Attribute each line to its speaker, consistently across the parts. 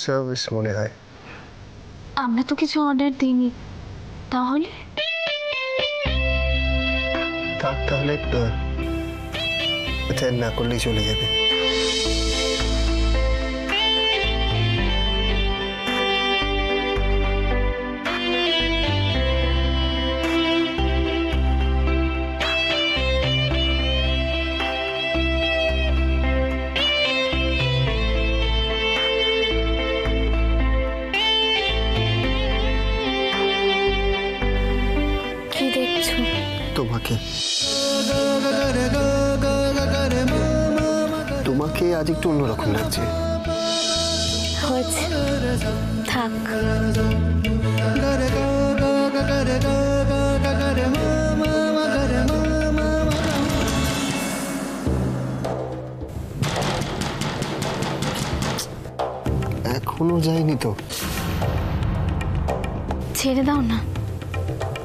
Speaker 1: Service মনে হয়।
Speaker 2: আমরা তো কিছু অর্ডার দিইনি, তাহলে
Speaker 1: তাহলে অ্যাটেন্ড না করলেই চলে যাবে। তোমাকে আজ একটু অন্যরকম লাগছে।
Speaker 2: হয়েছে, থাক।
Speaker 1: এখনো যায়নি তো?
Speaker 2: ছেড়ে দাও না,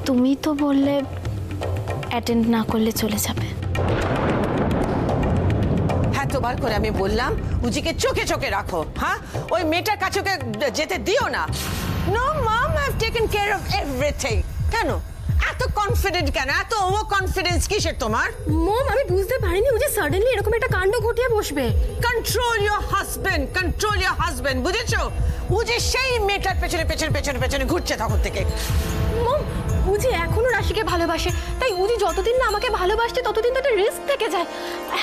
Speaker 2: তুমি তো বললে অ্যাটেন্ড না করলে চলে যাবে।
Speaker 3: এতবার করে আমি বললাম উজিকে চোখে চোখে রাখো। হ্যাঁ, ওই মেয়েটার কাছে যেতে দিও না। No mom, I have taken care of everything. কেন এত কনফিডেন্ট, কেন এত ওভার কনফিডেন্স কিসের তোমার?
Speaker 4: মম, আমি বুঝতে পারিনি ও যে সাডেনলি এরকম একটা কাণ্ড ঘটিয়ে বসবে।
Speaker 3: Control your husband, control your husband, বুঝেছো? ও যে সেই মেয়েটার পেছনে পেছনে পেছনে পেছনে ঘুরছে তখন থেকে।
Speaker 4: মম, উজি এখনো রাশিকে ভালোবাসে, তাই উজি যতদিন না আমাকে ভালোবাসছে ততদিন তো একটা রিস্ক থেকে যায়।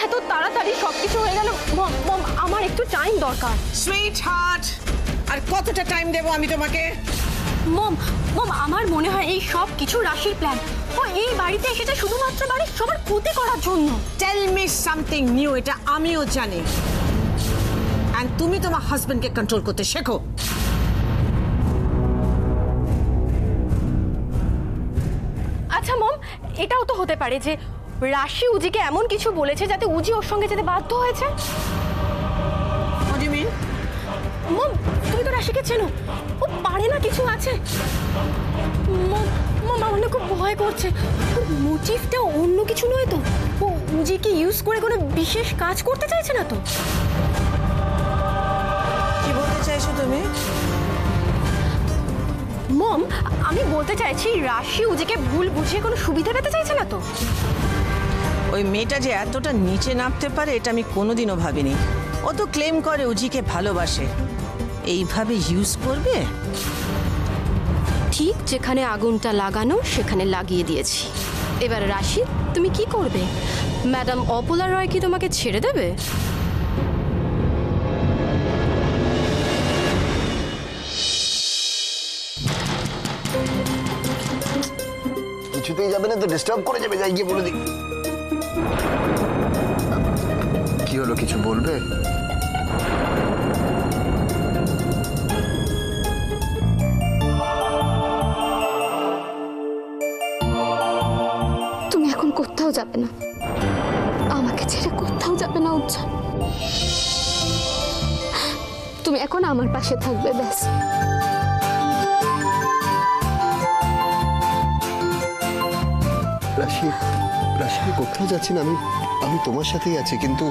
Speaker 4: এত তাড়াতাড়ি সবকিছু হয়ে গেল। মম মম, আমার একটু টাইম দরকার।
Speaker 3: সুইট হার্ট, আর কতটা টাইম দেবো আমি তোমাকে?
Speaker 4: মম মম, আমার মনে হয় এই সব কিছু রাশির প্ল্যান। ও এই বাড়িতে এসেছে শুধুমাত্র বাড়ির সবার ক্ষতি করার জন্য।
Speaker 3: টেল মি সামথিং নিউ, এটা আমিও জানি। এন্ড তুমি তোমার হাজবেন্ডকে কন্ট্রোল করতে শেখো।
Speaker 4: আচ্ছা মম, এটাও তো হতে পারে যে রাশি উজিকে এমন কিছু বলেছে যাতে উজি ওর সঙ্গে যেতে বাধ্য হয়েছে।
Speaker 3: What do you mean?
Speaker 4: মম, তুমি তো রাশিকে চেনো, ও পারে না কিছু আছে। মম মম, আমার না খুব ভয় করছে। ওর মোটিভটা অন্য কিছু নয় তো? ও উজিকে ইউজ করে কোনো বিশেষ কাজ করতে চাইছে না তো?
Speaker 3: কি বলতে চাইছো তুমি?
Speaker 4: মম, আমি বলতে চাইছি রাশি উজিকে ভুল বুঝিয়ে কোনো সুবিধা পেতে চাইছে না তো?
Speaker 3: ওই মেয়েটা যে এতটা নিচে নামতে পারে এটা আমি কোনোদিনও ভাবিনি। ও তো ক্লেম করে উজিকে ভালোবাসে, এইভাবে ইউজ করবে?
Speaker 5: ঠিক যেখানে আগুনটা লাগানো সেখানে লাগিয়ে দিয়েছি। এবার রাশি, তুমি কি করবে? ম্যাডাম অপলা রয় কি তোমাকে ছেড়ে দেবে?
Speaker 1: কিছুতেই যাবে না তো, ডিস্টার্ব করে যাবে। যাই গিয়ে বলে দিই। কি হলো, কিছু বলবে?
Speaker 2: তুমি এখন কোথাও যাবে না, আমাকে ছেড়ে কোথাও যাবে না উজ্জ্বল। তুমি এখন আমার পাশে থাকবে, ব্যাস।
Speaker 1: রাশি, রাশি কোথাও যাচ্ছি না, আমি তোমার সাথেই আছি। কিন্তু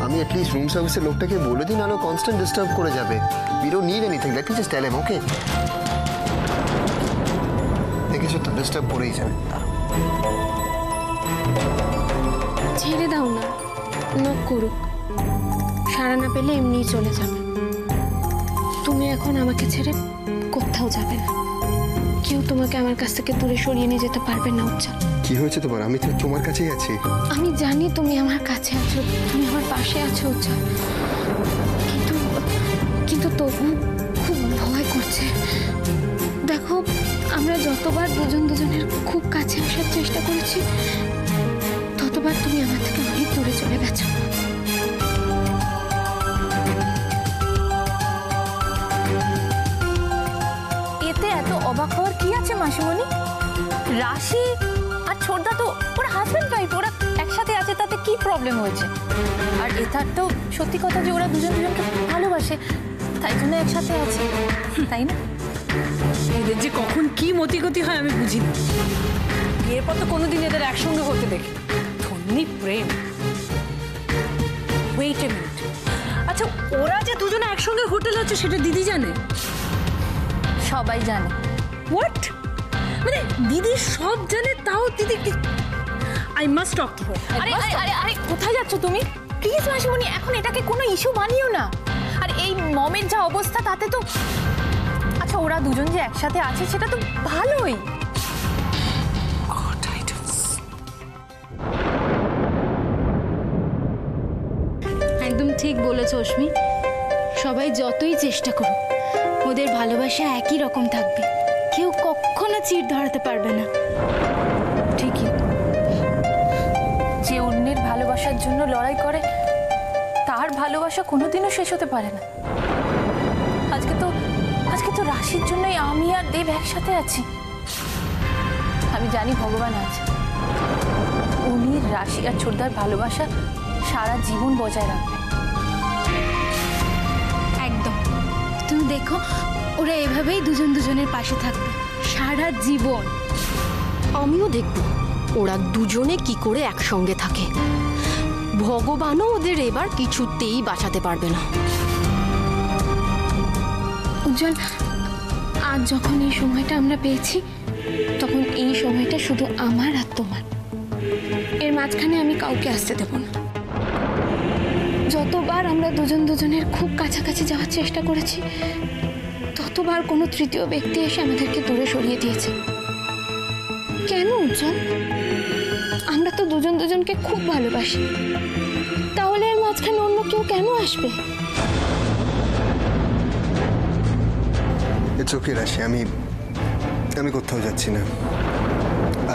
Speaker 1: আমি অ্যাটলিস্ট রুম সার্ভিসের লোকটাকে বলে দিই, নাহলে কনস্ট্যান্ট ডিস্টার্ব করে যাবে। We don't need anything, let me just tell him, okay? দেখেছো তো, ডিস্টার্ব করেই যাবে।
Speaker 2: ছেড়ে দাও না, নক করুক। সাড়া না পেলে এমনিই চলে যাবে। তুমি এখন আমাকে ছেড়ে কোথাও যাবে না। কেউ তোমাকে আমার কাছ থেকে দূরে সরিয়ে নিয়ে যেতে পারবে না উজ্জ্বল।
Speaker 1: কি হয়েছে তোমার? আমি তো তোমার কাছেই আছি।
Speaker 2: আমি জানি তুমি আমার কাছে আছো, তুমি আমার পাশে আছো উজ্জ্বল, কিন্তু তবু খুব ভয় করছে। দেখো, আমরা যতবার দুজন দুজনের খুব কাছে আসার চেষ্টা করেছি, ততবার তুমি আমার থেকে অনেক দূরে চলে গেছো।
Speaker 4: এতে এত অবাক হওয়ার কি আছে মাসিমণি? রাশি আর ছোটদা তো ওরা হাজবেন্ড ওয়াইফ, ওরা একসাথে আছে, তাতে কি প্রবলেম হয়েছে? আর এটার তো সত্যি কথা যে ওরা দুজন দুজনকে ভালোবাসে, তাই জন্য একসাথে আছে, তাই না?
Speaker 6: এদের যে কখন কি মতিগতি হয় আমি বুঝি না। বিয়ের পর তো কোনোদিন এদের একসঙ্গে হতে দেখি। ধন্যী প্রেম। ওয়েট এ মিনিট, আচ্ছা ওরা যে দুজনে একসঙ্গে হোটেলে আছো সেটা দিদি জানে?
Speaker 4: সবাই জানে।
Speaker 6: হোয়াট? মানে দিদি সব জানে, তাও দিদি I must talk to her.
Speaker 4: আরে আরে আরে আরে কোথায় যাচ্ছ তুমি? প্লিজ মাসিমণি, এখন এটাকে কোনো ইস্যু বানিও না। আর এই মমের যা অবস্থা তাতে তো, আচ্ছা ওরা দুজন যে একসাথে আছে সেটা তো ভালোই।
Speaker 2: একদম ঠিক বলেছ অশ্মি। সবাই যতই চেষ্টা করুক, ওদের ভালোবাসা একই রকম থাকবে। কেউ কখনো চিড় ধরাতে পারবে না।
Speaker 4: ঠিকই, যে অন্যের ভালোবাসার জন্য লড়াই করে তার ভালোবাসা কোনোদিনও শেষ হতে পারে না। আজকে তো রাশির জন্যই আমি আর দেব একসাথে আছি। আমি জানি ভগবান আছে, উনি রাশি আর ছোটদার ভালোবাসা সারা জীবন বজায় রাখবে।
Speaker 2: একদম, তুমি দেখো ওরা এভাবেই দুজন দুজনের পাশে থাকবে সারা জীবন।
Speaker 5: আমিও দেখব ওরা দুজনে কি করে একসঙ্গে থাকে। ভগবানও ওদের এবার কিছুতেই বাঁচাতে পারবে না।
Speaker 2: উজ্জ্বল, আজ যখন এই সময়টা আমরা পেয়েছি, তখন এই সময়টা শুধু আমার আর তোমার। এর মাঝখানে আমি কাউকে আসতে দেব না। যতবার আমরা দুজন দুজনের খুব কাছাকাছি যাওয়ার চেষ্টা করেছি, ততবার কোনো তৃতীয় ব্যক্তি এসে আমাদেরকে দূরে সরিয়ে দিয়েছে। কেন উজ্জ্বল? আমরা তো দুজন দুজনকে খুব ভালোবাসি, তাহলে এর মাঝখানে অন্য কেউ কেন আসবে?
Speaker 1: চোখে রাশি, আমি কোথাও যাচ্ছি না।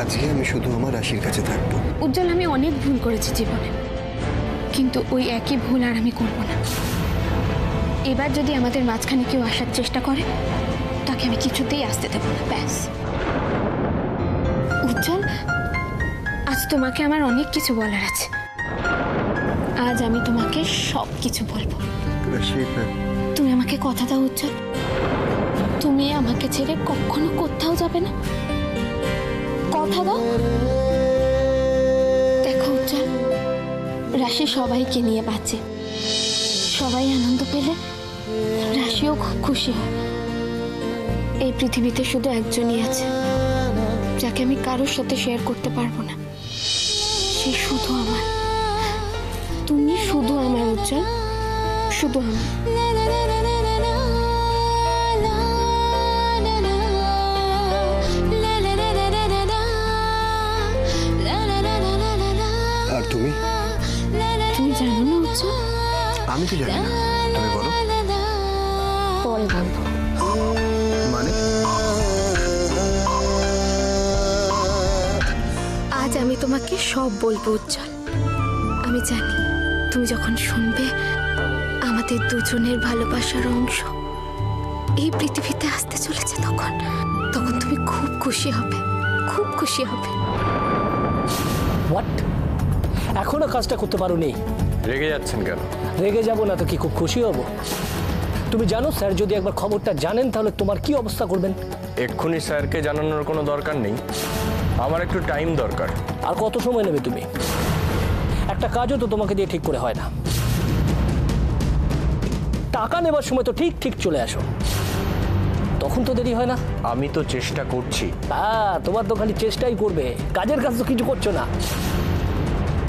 Speaker 1: আজকে আমি শুধু আমার রাশির কাছে থাকবো।
Speaker 2: উজ্জ্বল, আমি অনেক ভুল করেছি জীবনে, কিন্তু ওই একই ভুল আর আমি করব না। এবার যদি আমাদের মাঝখানে কেউ আসার চেষ্টা করে, তাকে আমি কিছুতেই আসতে দেব না। ব্যাস। উজ্জ্বল, আজ তোমাকে আমার অনেক কিছু বলার আছে। আজ আমি তোমাকে সব কিছু বলবো।
Speaker 1: রাশি,
Speaker 2: তুমি আমাকে কথা দাও উজ্জ্বল, তুমি আমাকে ছেড়ে কখনো কোথাও যাবে না। কথা দাও। দেখো উজ্জ্বল, রাশি সবাইকে নিয়ে বাঁচে। সবাই আনন্দ পেলে রাশিও খুব খুশি হয়। এই পৃথিবীতে শুধু একজনই আছে যাকে আমি কারোর সাথে শেয়ার করতে পারবো না। সে শুধু আমার। তুমি শুধু আমার উজ্জ্বল, শুধু আমার।
Speaker 1: আর তুমি?
Speaker 2: তুমি জানো না উজ্জ্বল?
Speaker 1: আমি তো জানি না, তুমি বলো।
Speaker 2: পরে বলবো।
Speaker 1: মানে?
Speaker 2: আজ আমি তোমাকে সব বলবো উজ্জ্বল। আমি জানি তুমি যখন শুনবে আমাদের দুজনের ভালোবাসার অংশ এই পৃথিবীতে আসতে চলেছে, তখন তুমি খুব খুশি হবে, খুব খুশি হবে।
Speaker 7: হোয়াট? এখনো কাজটা করতে পারোনি?
Speaker 8: রেগে যাচ্ছেন কেন?
Speaker 7: রেগে যাব না তো কি, খুব খুশি হব। তুমি জানো স্যার যদি একবার খবরটা জানেন তাহলে তোমার কি অবস্থা করবেন?
Speaker 8: এক্ষুনি স্যারকে জানানোর কোনো দরকার নেই, আমার একটু টাইম দরকার।
Speaker 7: আর কত সময় নেবে তুমি? একটা কাজও তো তোমাকে দিয়ে ঠিক করে হয় না। টাকা নেবার সময় তো ঠিক ঠিক চলে আসো, তখন তো দেরি হয় না।
Speaker 8: আমি তো চেষ্টা করছি।
Speaker 7: তোমার তো খালি চেষ্টাই করবে, কাজের কাজ তো কিছু করছো না।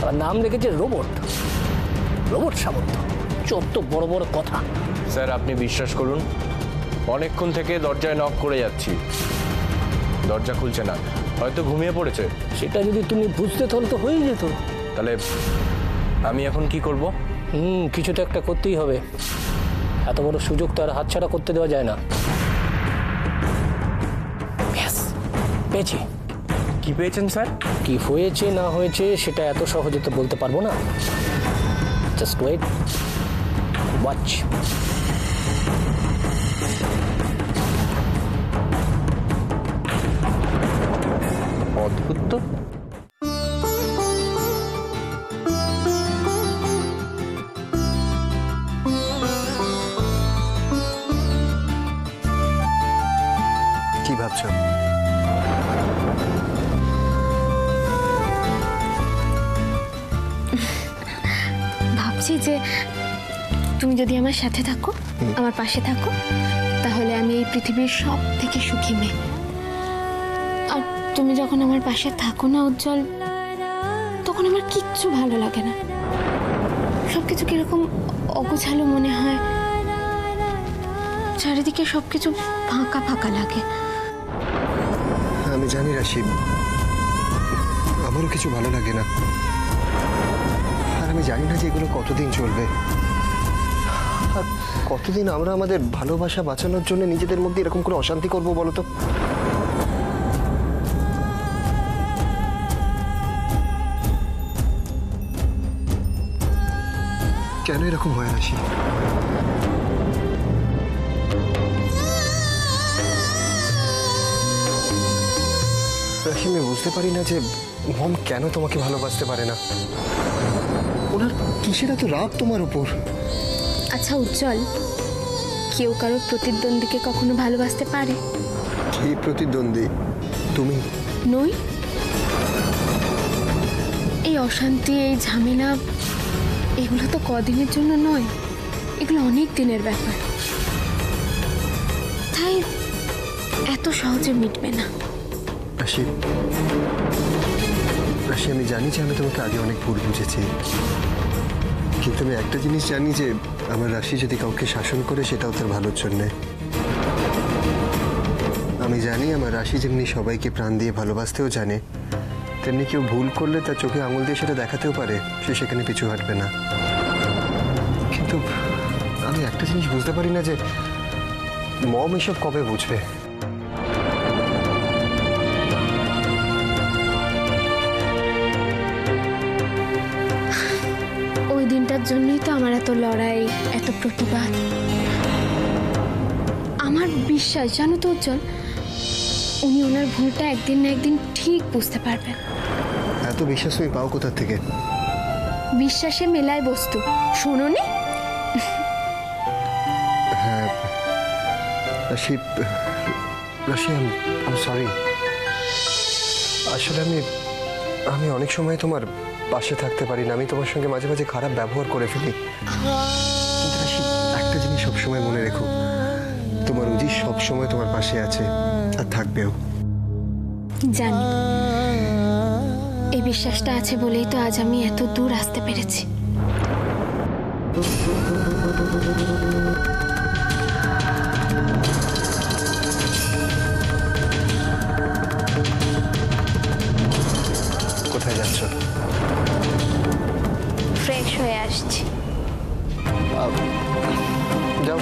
Speaker 7: আর নাম রেখেছে রোবট, রোবট সামন্ত। চোদ্দ বড় বড় কথা।
Speaker 8: স্যার আপনি বিশ্বাস করুন, অনেকক্ষণ থেকে দরজায় নক করে যাচ্ছি, দরজা খুলছে না। হয়তো ঘুমিয়ে পড়েছে।
Speaker 7: সেটা যদি তুমি বুঝতে তাহলে তো হয়ে যেত।
Speaker 8: তাহলে আমি এখন কি করব?
Speaker 7: কিছু তো একটা করতেই হবে। এত বড় সুযোগ তো আর হাতছাড়া করতে দেওয়া যায় না। পেয়েছি।
Speaker 8: কি পেয়েছেন স্যার?
Speaker 7: কি হয়েছে না হয়েছে সেটা এত সহজে তো বলতে পারবো না। Just wait, watch.
Speaker 8: অদ্ভুত তো।
Speaker 1: কি ভাবছো?
Speaker 2: ভাবছি যে তুমি যদি আমার সাথে থাকো, আমার পাশে থাকো, তাহলে আমি এই পৃথিবীর সব থেকে সুখী মেয়ে। আর তুমি যখন আমার পাশে থাকো না উজ্জ্বল, তখন আমার কিচ্ছু ভালো লাগে না। সবকিছু কিরকম অগোছালো মনে হয়, চারিদিকে সবকিছু ফাঁকা ফাঁকা লাগে।
Speaker 1: আমি জানি রাশি, আমারও কিছু ভালো লাগে না। আর আমি জানি না যে এগুলো কতদিন চলবে, আর কতদিন আমরা আমাদের ভালোবাসা বাঁচানোর জন্য নিজেদের মধ্যে এরকম করে অশান্তি করবো বলো তো। কেন এরকম হয় রাশি? রাশি, আমি বুঝতে পারি না যে মম কেন তোমাকে ভালোবাসতে পারে না। ওনার কিসের এত রাগ তোমার উপর?
Speaker 2: আচ্ছা উজ্জ্বল, কেউ কারো প্রতিদ্বন্দ্বীকে কখনো ভালোবাসতে পারে?
Speaker 1: কি প্রতিদ্বন্দ্বী? তুমি?
Speaker 2: নই। এই অশান্তি, এই ঝামেলা, এগুলো তো কদিনের জন্য নয়, এগুলো অনেক দিনের ব্যাপার। তাই এত সহজে মিটবে না।
Speaker 1: রাশি, রাশি, আমি জানি যে আমি তোমাকে আগে অনেক ভুল বুঝেছি, কিন্তু আমি একটা জিনিস জানি যে আমার রাশি যদি কাউকে শাসন করে সেটাও তার ভালোর জন্যে। আমি জানি আমার রাশি যেমনি সবাইকে প্রাণ দিয়ে ভালোবাসতেও জানে, তেমনি কেউ ভুল করলে তার চোখে আঙুল দিয়ে সেটা দেখাতেও পারে, সে সেখানে পিছু হাঁটবে না। কিন্তু আমি একটা জিনিস বুঝতে পারি না যে মম এসব কবে বুঝবে।
Speaker 2: ওই দিনটার জন্যই তো আমার এত লড়াই, এত প্রতিবাদ। আমার বিশ্বাস, জানো তো উজ্জ্বল, উনি ওনার ভুলটা একদিন না একদিন ঠিক বুঝতে পারবেন।
Speaker 1: এত বিশ্বাস তুমি পাও কোথা থেকে?
Speaker 2: বিশ্বাসে মেলায় বস্তু, শোনোনি?
Speaker 1: হ্যাঁ রাশি, রাশি, আমি সরি। আসলে আমি অনেক সময় তোমার পাশে থাকতে পারি না, আমি তোমার সঙ্গে মাঝে মাঝে খারাপ ব্যবহার করে ফেলি। কিন্তু রাশি, একটা জিনিস সবসময় মনে রেখো, তোমার উজি সবসময় তোমার পাশে আছে আর থাকবেও।
Speaker 2: জানি, এই বিশ্বাসটা আছে বলেই তো আজ আমি এত দূর আসতে পেরেছি।
Speaker 1: কোথায় যাচ্ছ?
Speaker 2: ফ্রেশ হয়ে আসছি।
Speaker 1: যাও।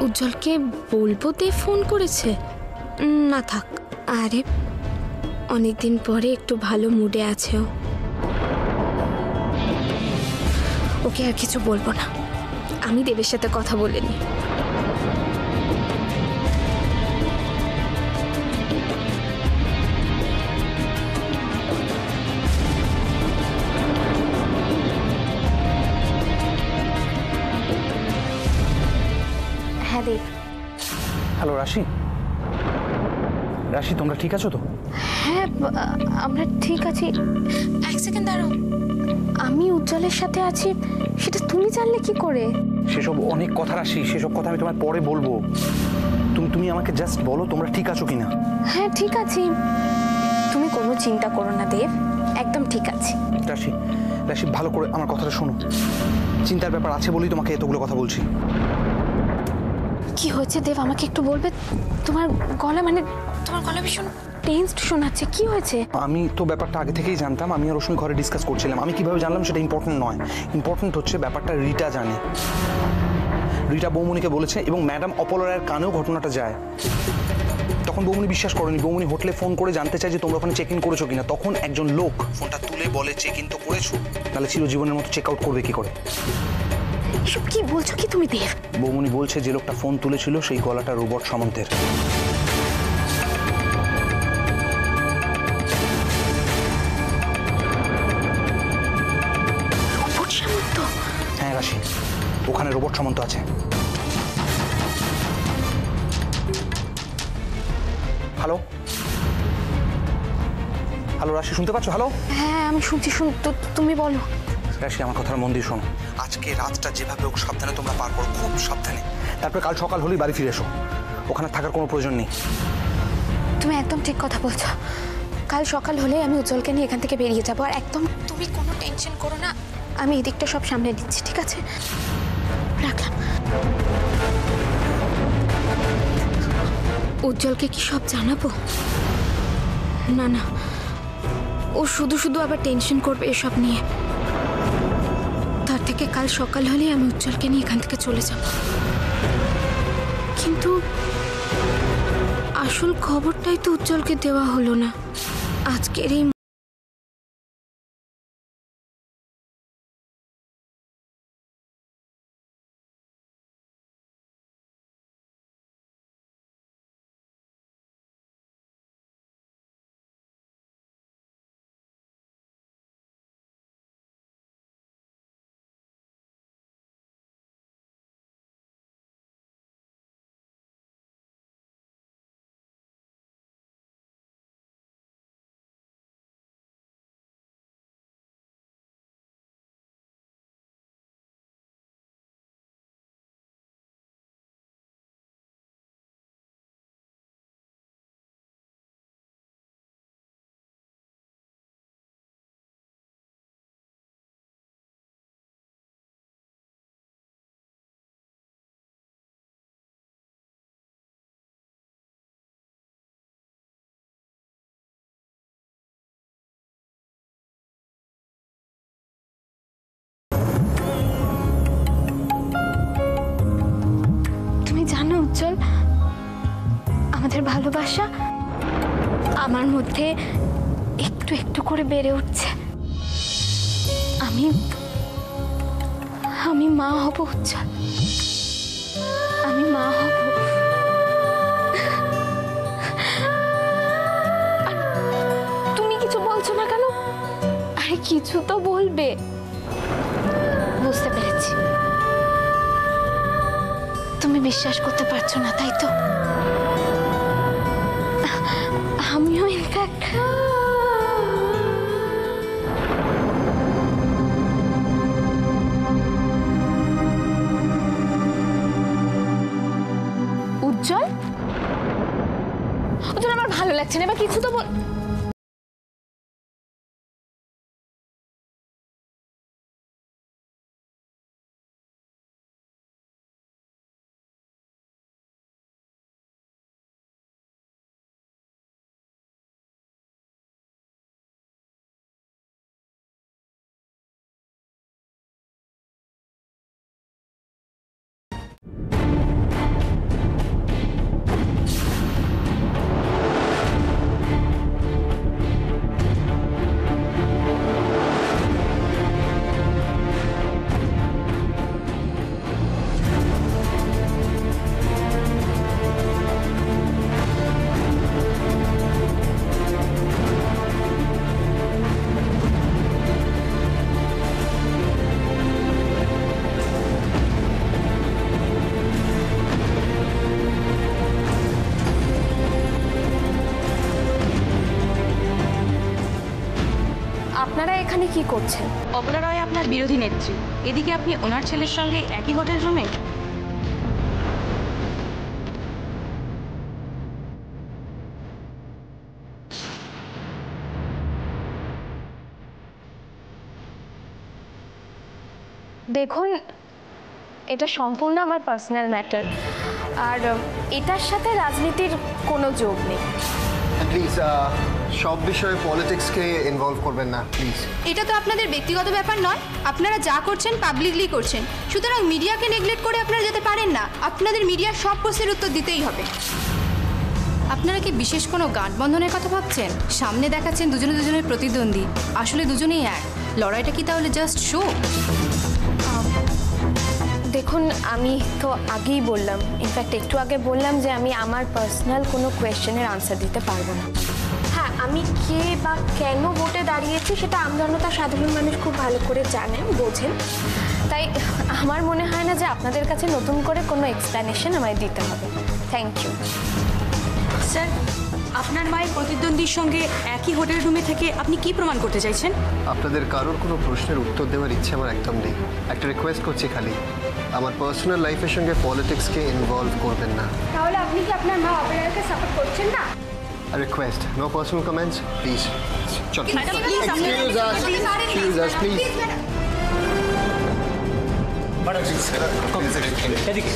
Speaker 2: উজ্জ্বলকে বলবো তে ফোন করেছে? না থাক, আরে অনেকদিন পরে একটু ভালো মুডে আছে ও। ওকে আর কিছু বলবো না, আমি দেবের সাথে কথা বলে নি। হ্যাঁ দেব।
Speaker 9: হ্যালো রাশি, রাশি তোমরা ঠিক আছো তো?
Speaker 2: হ্যাঁ আমরা ঠিক আছি। এক সেকেন্ড দাঁড়াও, আমি উজ্জ্বলের সাথে আছি সেটা তুমি জানলে কি করে?
Speaker 9: সেসব অনেক কথা রাশি, সেসব কথা আমি তোমার পরে বলবো। তুমি আমাকে জাস্ট বলো তোমরা ঠিক আছো কিনা।
Speaker 2: হ্যাঁ ঠিক আছি, তুমি কোনো চিন্তা করো না দেব, একদম ঠিক আছে।
Speaker 9: রাশি, রাশি ভালো করে আমার কথাটা শোনো, চিন্তার ব্যাপার আছে বলেই তোমাকে এতগুলো কথা বলছি।
Speaker 2: কি হয়েছে দেব, আমাকে একটু বলবে? তোমার গলা ভীষণ টেন্সড শোনাচ্ছে, কি হয়েছে?
Speaker 9: আমি তো ব্যাপারটা আগে থেকেই জানতাম, আমি আর রশ্মি ঘরে ডিসকাস করছিলাম। আমি কিভাবে জানলাম সেটা ইম্পর্টেন্ট নয়, ইম্পর্টেন্ট হচ্ছে ব্যাপারটা রিটা জানে। রিটা বৌমনিকে বলেছে এবং ম্যাডাম অপল রায়ের কানেও ঘটনাটা যায়। তখন বৌমনি বিশ্বাস করেনি। বৌমনি হোটেলে ফোন করে জানতে চায় যে তোমরা ওখানে চেক ইন করেছো কিনা। তখন একজন লোক ফোনটা তুলে বলে চেক ইন তো করেছো, তাহলে চিরজীবনের মতো চেক আউট করবে কি করে?
Speaker 2: এসব কি বলছো কি তুমি দেব?
Speaker 9: বৌমনি বলছে যে লোকটা ফোন তুলেছিল সেই গলাটা রোবট সামন্তের। রাশি, ওখানে রোবট সামন্ত আছে। হ্যালো হ্যালো রাশি, শুনতে পাচ্ছ? হ্যালো।
Speaker 2: হ্যাঁ আমি শুনছি, তুমি বলো।
Speaker 9: রাশি, আমার কথাটা মন দিয়ে শোনো। আজকে রাতটা যেভাবে হোক সাবধানে তোমরা পার করো, খুব সাবধানে। তারপরে কাল সকাল হলেই বাড়ি ফিরে এসো, ওখানে থাকার কোনো প্রয়োজন নেই।
Speaker 2: তুমি একদম ঠিক কথা বলছো। কাল সকাল হলে আমি উজ্জ্বলকে নিয়ে এখান থেকে বেরিয়ে যাবো। আর একদম তুমি কোনো টেনশন করো না, আমি এদিকটা সব সামনে নিচ্ছি, ঠিক আছে? রাখলাম। উজ্জ্বলকে কি সব জানাবো? না না, ও শুধু শুধু আবার টেনশন করবে এসব নিয়ে। তার থেকে কাল সকাল হলেই আমি উজ্জ্বলকে নিয়ে এখান থেকে চলে যাব। কিন্তু আসল খবরটাই তো উজ্জ্বলকে দেওয়া হলো না। আজকের এই উজ্জ্বল, আমাদের ভালোবাসা আমার মধ্যে একটু একটু করে বেড়ে উঠছে। আমি মা হব উজ্জ্বল, আমি মা হব। তুমি কিছু বলছো না কেন? আরে কিছু তো বলবে। বুঝতে পেরেছি, তুমি বিশ্বাস করতে পারছো না, তাই তো? আমিও ইনফ্যাক্ট উজ্জ্বল, উজ্জ্বল আমার ভালো লাগছে না, এবার কিছু তো বল। আপনারা এখানে কি করছেন?
Speaker 10: অবলা রয় আপনার বিরোধী নেত্রী, এদিকে আপনি ওনার ছেলের সঙ্গে একই হোটেল রুমে।
Speaker 2: দেখুন, এটা সম্পূর্ণ আমার পার্সোনাল ম্যাটার, আর এটার সাথে রাজনীতির কোনো যোগ নেই।
Speaker 1: প্লিজ সব বিষয়ে পলিটিক্সকে ইনভলভ করবেন না প্লিজ।
Speaker 11: এটা তো আপনাদের ব্যক্তিগত ব্যাপার নয়, আপনারা যা করছেন পাবলিকলি করছেন, সুতরাং মিডিয়াকে নেগলেক্ট করে আপনারা যেতে পারেন না। আপনাদের মিডিয়ার সব প্রশ্নের উত্তর দিতেই হবে। আপনারা কি বিশেষ কোনো গাঁটবন্ধনের কথা ভাবছেন? সামনে দেখাচ্ছেন দুজনে দুজনের প্রতিদ্বন্দ্বী, আসলে দুজনেই এক। লড়াইটা কি তাহলে জাস্ট শো?
Speaker 2: দেখুন, আমি তো আগেই বললাম, ইনফ্যাক্ট একটু আগে বললাম যে আমি আমার পার্সোনাল কোনো কোয়েশ্চেনের আনসার দিতে পারবো না। হ্যাঁ, আমি কে বা কেন ভোটে দাঁড়িয়েছি সেটা আমজনতা সাধারণ মানুষ খুব ভালো করে জানেন, বোঝেন। তাই আমার মনে হয় না যে আপনাদের কাছে নতুন করে কোনো এক্সপ্লেনেশন আমায় দিতে হবে। Thank you.
Speaker 10: স্যার, আপনার মায়ের প্রতিদ্বন্দ্বীর সঙ্গে একই হোটেল রুমে থেকে আপনি কি প্রমাণ করতে চাইছেন?
Speaker 1: আপনাদের কারোর কোনো প্রশ্নের উত্তর দেওয়ার ইচ্ছে আমার একদম নেই। একটা রিকোয়েস্ট করছি খালি, আমার পার্সোনাল লাইফের সঙ্গে পলিটিক্সকে ইনভলভ করবেন না।
Speaker 2: তাহলে আপনি কি আপনার মা অপেরাকে সাপোর্ট করছেন না?
Speaker 1: Request, no personal comments please. চল প্লিজ।
Speaker 7: এদিকে